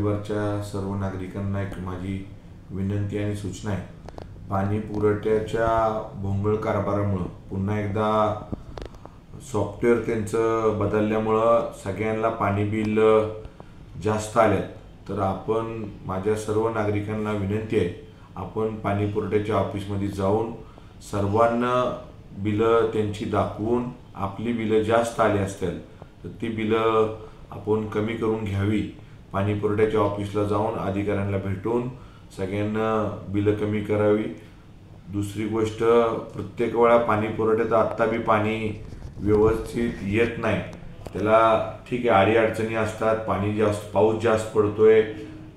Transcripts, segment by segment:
वरच्या सर्व नागरिकांना एक माझी विनंती आणि सूचना आहे. पाणी पुरवठ्याच्या भोंगळ कारभारामुळे पुन्हा एकदा सॉफ्टवेअर त्यांचं बदलल्यामुळं सगळ्यांना पाणी बिल जास्त आल्यात. तर आपण माझ्या सर्व नागरिकांना विनंती आहे, आपण पाणी पुरवठ्याच्या ऑफिसमध्ये जाऊन सर्वांना बिलं त्यांची दाखवून आपली बिलं जास्त आली असतील तर ती बिलं आपण कमी करून घ्यावी. पाणी पुरवठ्याच्या ऑफिसला जाऊन अधिकाऱ्यांना भेटून सगळ्यांना बिलं कमी करावी. दुसरी गोष्ट, प्रत्येक वेळा पाणी पुरवठ्यात आत्ता बी पाणी व्यवस्थित येत नाही. त्याला ठीक आहे, अडीअडचणी असतात. पाऊस जास्त पडतोय,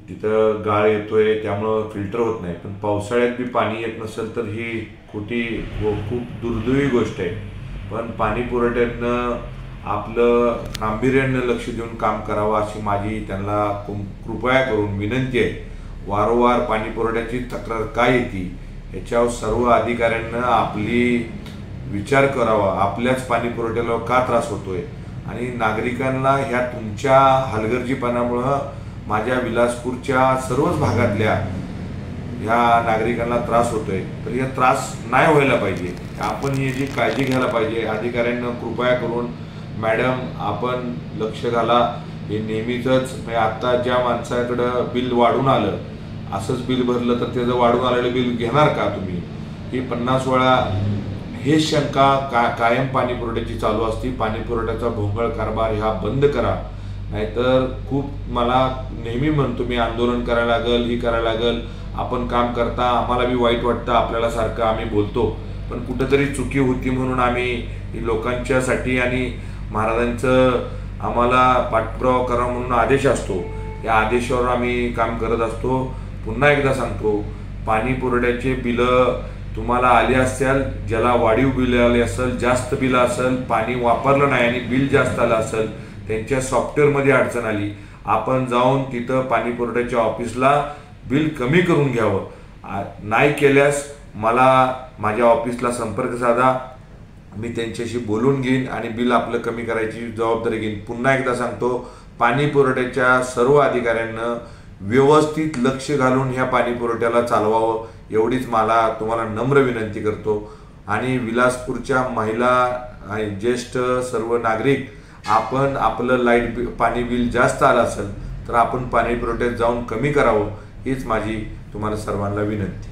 तिथं गाळ येतोय, त्यामुळं फिल्टर होत नाही. पण पावसाळ्यात बी पाणी येत नसेल तर ही खोटी व खूप दुर्दैवी गोष्ट आहे. पण पाणी पुरवठ्यानं आपलं गांभीर्यानं लक्ष देऊन काम करावं अशी माझी त्यांना कृपया करून विनंती आहे. वारंवार पाणी पुरवठ्याची तक्रार का येते ह्याच्यावर सर्व अधिकाऱ्यांना आपली विचार करावा. आपल्याच पाणी पुरवठ्याला का त्रास होतोय आणि नागरिकांना ह्या तुमच्या हलगर्जीपणामुळं माझ्या विलासपूरच्या सर्वच भागातल्या ह्या नागरिकांना त्रास होतोय. तर हे त्रास नाही व्हायला पाहिजे. आपण याची काळजी घ्यायला पाहिजे. अधिकाऱ्यांना कृपया करून, मॅडम आपण लक्ष घाला. हे नेहमीच आत्ता ज्या माणसाकडं बिल वाढून आलं, असंच बिल भरलं तर त्याचं वाढून आलेलं बिल घेणार का तुम्ही? ही 50 वेळा हे शंका कायम पाणी पुरवठ्याची चालू असते. पाणी पुरवठ्याचा भोंगळ कारभार ह्या बंद करा, नाहीतर खूप मला नेहमी म्हणतो मी, आंदोलन करायला लागल, ही करायला लागल. आपण काम करता आम्हाला बी वाईट वाटतं, आपल्याला सारखं आम्ही बोलतो, पण कुठंतरी चुकी होती म्हणून आम्ही लोकांच्यासाठी आणि महाराजांचं आम्हाला पाठपुरावा करा म्हणून आदेश असतो. या आदेशावर आम्ही काम करत असतो. पुन्हा एकदा सांगतो, पाणी पुरवठ्याचे बिलं तुम्हाला आले असतील, ज्याला वाढीव बिल आले असेल, जास्त बिल असेल, पाणी वापरलं नाही आणि बिल जास्त आलं असेल, त्यांच्या सॉफ्टवेअरमध्ये अडचण आली, आपण जाऊन तिथं पाणी पुरवठ्याच्या ऑफिसला बिल कमी करून घ्यावं. नाही केल्यास मला माझ्या ऑफिसला संपर्क साधा, मी त्यांच्याशी बोलून घेईन आणि बिल आपलं कमी करायची जबाबदारी घेईन. पुन्हा एकदा सांगतो, पाणी पुरवठ्याच्या सर्व अधिकाऱ्यांना व्यवस्थित लक्ष घालून ह्या पाणी पुरवठ्याला चालवावं, एवढीच मला तुम्हाला नम्र विनंती करतो. आणि विलासपूरच्या महिला आणि ज्येष्ठ सर्व नागरिक, आपण आपलं पाणी बिल जास्त आलं असेल तर आपण पाणी पुरवठ्यात जाऊन कमी करावं, हीच माझी तुम्हाला सर्वांना विनंती.